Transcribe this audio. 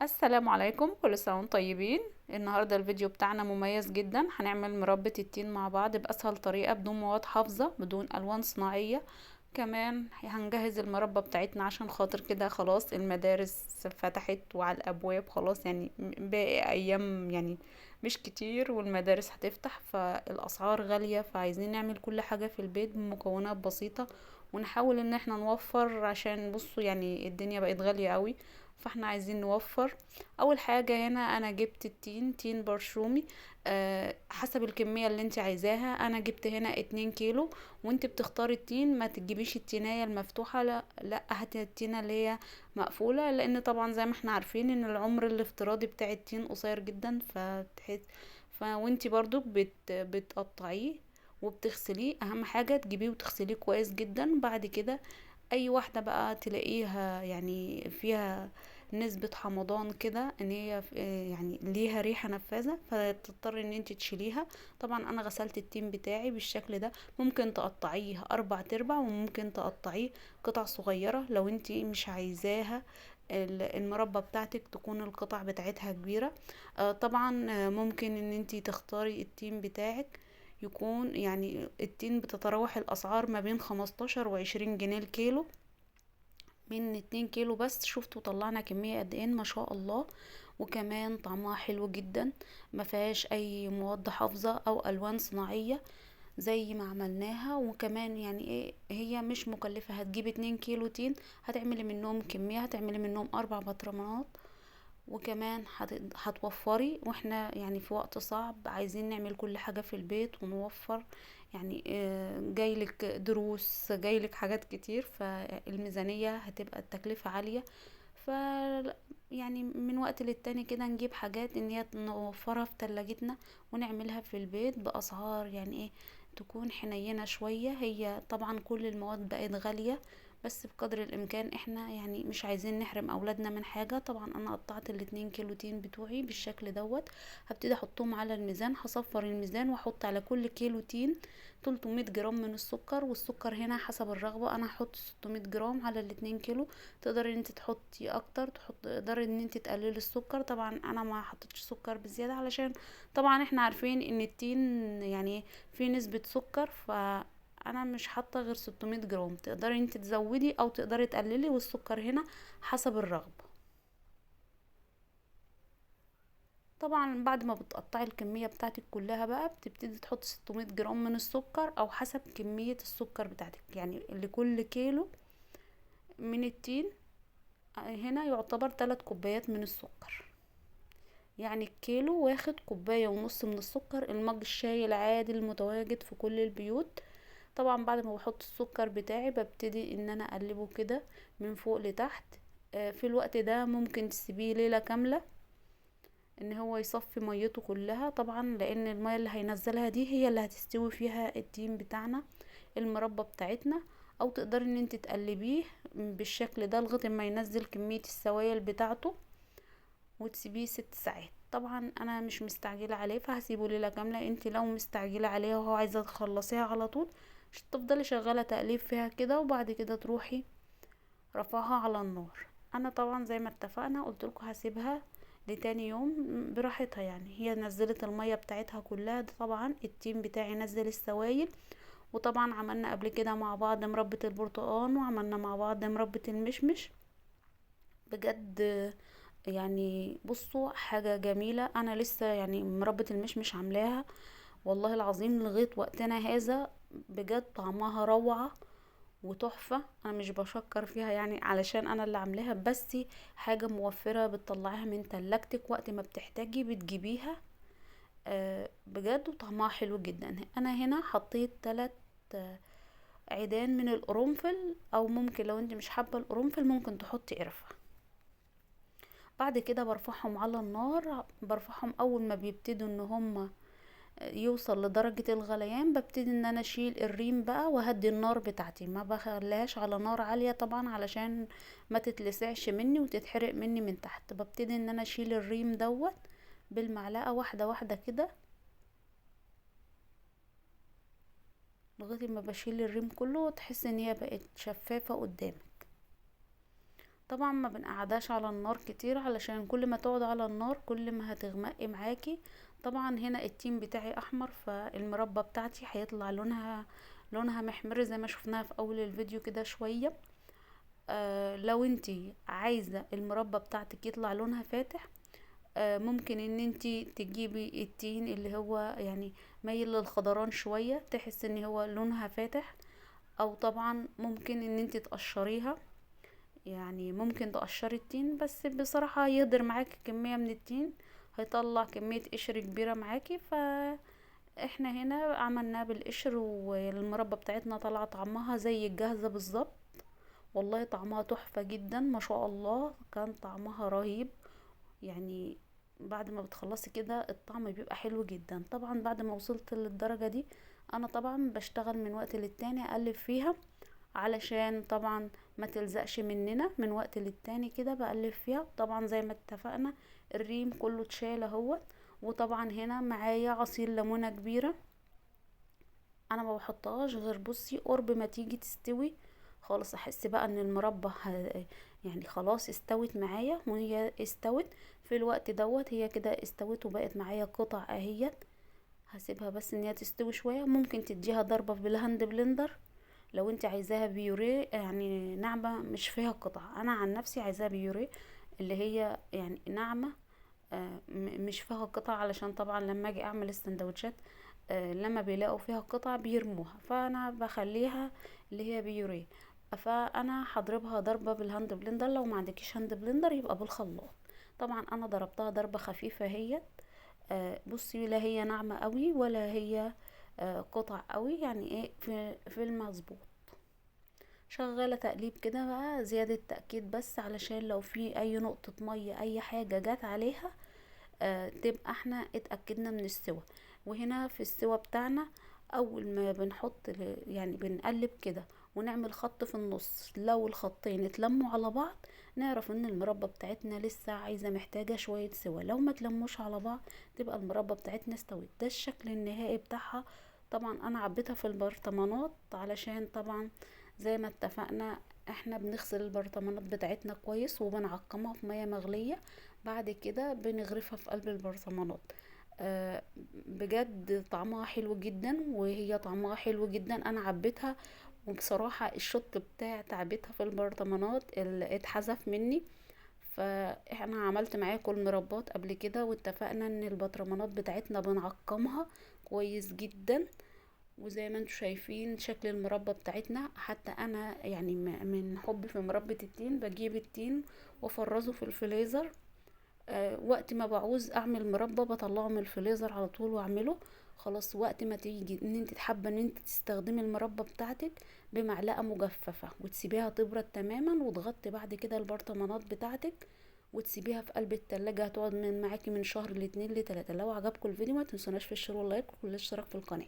السلام عليكم، كل سنة وانتم طيبين. النهاردة الفيديو بتاعنا مميز جدا. هنعمل مربى التين مع بعض بأسهل طريقة، بدون مواد حافظة، بدون ألوان صناعية. كمان هنجهز المربى بتاعتنا عشان خاطر كده خلاص المدارس فتحت وعلى الأبواب خلاص، يعني باقي أيام يعني مش كتير والمدارس هتفتح، فالأسعار غالية، فعايزين نعمل كل حاجة في البيت بمكونات بسيطة ونحاول ان احنا نوفر، عشان بصوا يعني الدنيا بقت غالية قوي، فاحنا عايزين نوفر. اول حاجة هنا انا جبت تين برشومي. حسب الكمية اللي انت عايزاها، انا جبت هنا 2 كيلو. وانت بتختاري التين ما تجيبيش التينية المفتوحة، لا لا، هاتي التينة اللي هي مقفولة، لان طبعا زي ما احنا عارفين ان العمر الافتراضي بتاع التين قصير جدا، وانتي برضو بتقطعيه وبتغسليه. اهم حاجة تجيبيه وتغسليه كويس جدا. بعد كده اي واحدة بقى تلاقيها يعني فيها نسبة حمضان كده، ان هي يعني ليها ريحة نفاذة، فتضطر ان انت تشيليها. طبعا انا غسلت التين بتاعي بالشكل ده. ممكن تقطعيه 4 تربع، وممكن تقطعيه قطع صغيرة لو انت مش عايزاها المربى بتاعتك تكون القطع بتاعتها كبيرة. طبعا ممكن ان انت تختاري التين بتاعك يكون، يعني التين بتتراوح الاسعار ما بين 15 و20 جنيه الكيلو. من 2 كيلو بس، شفتوا طلعنا كمية قد ايه ما شاء الله. وكمان طعمها حلو جدا، ما فيهاش اي مواد حافظة او الوان صناعية زي ما عملناها. وكمان يعني ايه، هي مش مكلفة. هتجيب 2 كيلو تين، هتعملي منهم كمية، هتعملي منهم 4 برطمانات. وكمان هتوفري، واحنا يعني في وقت صعب عايزين نعمل كل حاجة في البيت ونوفر. يعني جايلك دروس، جايلك حاجات كتير، فالميزانية هتبقى التكلفة عالية. ف يعني من وقت للتاني كده نجيب حاجات ان هي نوفرها في تلاجتنا ونعملها في البيت بأسعار يعني ايه، تكون حنينة شوية. هي طبعا كل المواد بقت غالية، بس بقدر الامكان احنا يعني مش عايزين نحرم اولادنا من حاجة. طبعا انا قطعت ال2 كيلو تين بتوعي بالشكل دوت. هبتدي احطهم على الميزان، هصفر الميزان واحط على كل كيلو تين 300 جرام من السكر. والسكر هنا حسب الرغبة، انا هحط 600 جرام على ال2 كيلو. تقدري ان انت تحطي اكتر، تقدري ان انت تقللي السكر. طبعا انا ما حطيتش سكر بزيادة، علشان طبعا احنا عارفين ان التين يعني في نسبة سكر، انا مش حاطه غير 600 جرام. تقدري انت تزودي او تقدري تقللي، والسكر هنا حسب الرغبه. طبعا بعد ما بتقطعي الكميه بتاعتك كلها بقى، بتبتدي تحطي 600 جرام من السكر، او حسب كميه السكر بتاعتك. يعني لكل كيلو من التين هنا يعتبر 3 كوبايات من السكر. يعني الكيلو واخد كوباية ونص من السكر، المج الشاي العادي المتواجد في كل البيوت. طبعا بعد ما بحط السكر بتاعي ببتدي ان انا اقلبه كده من فوق لتحت. في الوقت ده ممكن تسيبيه ليلة كاملة ان هو يصفي ميته كلها، طبعا لان المية اللي هينزلها دي هي اللي هتستوي فيها التين بتاعنا، المربى بتاعتنا. او تقدري ان انت تقلبيه بالشكل ده لغاية ما ينزل كمية السوائل بتاعته، وتسيبيه 6 ساعات. طبعا انا مش مستعجله عليه، فهسيبه ليله كامله. انت لو مستعجله عليها وهو عايزه تخلصيها على طول، مش تفضلي شغاله تقليب فيها كده، وبعد كده تروحي رفعها على النار. انا طبعا زي ما اتفقنا قلت لكم هسيبها لتاني يوم براحتها. يعني هي نزلت المية بتاعتها كلها، ده طبعا التيم بتاعي نزل السوائل. وطبعا عملنا قبل كده مع بعض مربة البرتقال، وعملنا مع بعض مربة المشمش. بجد يعني بصوا حاجة جميلة. انا لسه يعني مربة المشمش عاملاها والله العظيم لغاية وقتنا هذا، بجد طعمها روعة وتحفة. انا مش بشكر فيها يعني علشان انا اللي عاملاها، بس حاجة موفرة، بتطلعيها من تلاجتك وقت ما بتحتاجي بتجيبيها. بجد وطعمها حلو جدا. انا هنا حطيت 3 عيدان من القرنفل، او ممكن لو انت مش حابة القرنفل ممكن تحطي قرفة. بعد كده برفعهم على النار، برفعهم اول ما بيبتدوا ان هم يوصل لدرجة الغليان، ببتدي ان انا اشيل الريم بقى وهدي النار بتاعتي، ما بخليهاش على نار عالية طبعا علشان ما تتلسعش مني وتتحرق مني من تحت. ببتدي ان انا اشيل الريم دوت بالمعلقة واحدة واحدة كده، لغاية ما بشيل الريم كله وتحس ان هي بقت شفافة قدامك. طبعا ما بنقعدهاش على النار كتير، علشان كل ما تقعد على النار كل ما هتغمق معاكي. طبعا هنا التيم بتاعي احمر، فالمربى بتاعتي هيطلع لونها محمر زي ما شفناها في اول الفيديو كده شوية. لو انتي عايزة المربى بتاعتك يطلع لونها فاتح، ممكن ان انتي تجيبي التين اللي هو يعني مايل للخضران شوية، تحس ان هو لونها فاتح. او طبعا ممكن ان انتي تقشريها، يعني ممكن تقشري التين، بس بصراحة يهدر معاكي كمية من التين، هيطلع كمية قشر كبيرة معاكي. احنا هنا عملناه بالقشر، والمربى بتاعتنا طلع طعمها زي الجاهزة بالظبط. والله طعمها تحفة جدا ما شاء الله، كان طعمها رهيب يعني. بعد ما بتخلصي كده الطعم بيبقى حلو جدا. طبعا بعد ما وصلت للدرجة دي، انا طبعا بشتغل من وقت للتاني اقلب فيها، علشان طبعا ما تلزقش مننا. من وقت للتاني كده بقلب فيها. طبعا زي ما اتفقنا الريم كله اتشال اهوت. وطبعا هنا معايا عصير ليمونة كبيرة، انا ما بحطهاش غير بصي قرب ما تيجي تستوي خالص، احس بقى ان المربى يعني خلاص استوت معايا. وهي استوت في الوقت دوت، هي كده استوت وبقت معايا قطع اهيت. هسيبها بس ان هي تستوي شوية. ممكن تديها ضربة بالهاند بلندر لو انت عايزاها بيوريه، يعني ناعمة مش فيها قطع. انا عن نفسي عايزاها بيوريه اللي هي يعني ناعمة، مش فيها قطع، علشان طبعا لما اجي اعمل السندوتشات لما بيلاقوا فيها قطع بيرموها، فانا بخليها اللي هي بيوريه. فانا هضربها ضربة بالهاند بلندر، لو ما عندكيش هاند بلندر يبقى بالخلاط. طبعا انا ضربتها ضربة خفيفة هي. بصي لا هي ناعمة قوي ولا هي قطع قوي، يعني ايه في المظبوط. شغالة تقليب كده بقى زيادة تأكيد، بس علشان لو في اي نقطة مية اي حاجة جات عليها تبقى احنا اتأكدنا من السوا. وهنا في السوا بتاعنا اول ما بنحط يعني بنقلب كده ونعمل خط في النص، لو الخطين اتلموا على بعض نعرف ان المربى بتاعتنا لسه عايزة محتاجة شوية سوا. لو ما تلموش على بعض تبقى المربى بتاعتنا استوت. ده الشكل النهائي بتاعها. طبعا انا عبيتها في البرطمانات، علشان طبعا زي ما اتفقنا احنا بنغسل البرطمانات بتاعتنا كويس وبنعقمها في مية مغلية، بعد كده بنغرفها في قلب البرطمانات. بجد طعمها حلو جدا، وهي طعمها حلو جدا. انا عبيتها، وبصراحة الشط بتاع تعبيتها في البرطمانات اللي اتحذف مني. فاحنا عملت معاكم المربات قبل كده، واتفقنا ان البرطمانات بتاعتنا بنعقمها كويس جدا. وزي ما انتم شايفين شكل المربى بتاعتنا، حتى انا يعني من حبي في مربى التين بجيب التين وافرزه في الفريزر. وقت ما بعوز اعمل مربى بطلعه من الفريزر على طول واعمله. خلاص وقت ما تيجي ان انت حابه ان انت تستخدمي المربى بتاعتك بمعلقه مجففه وتسيبيها تبرد تماما، وتغطي بعد كده البرطمانات بتاعتك وتسيبيها في قلب التلاجة. هتقعد معاكي من شهر ل2 ل3. لو عجبكم الفيديو ما تنسوناش في الشير واللايك والاشتراك في القناه.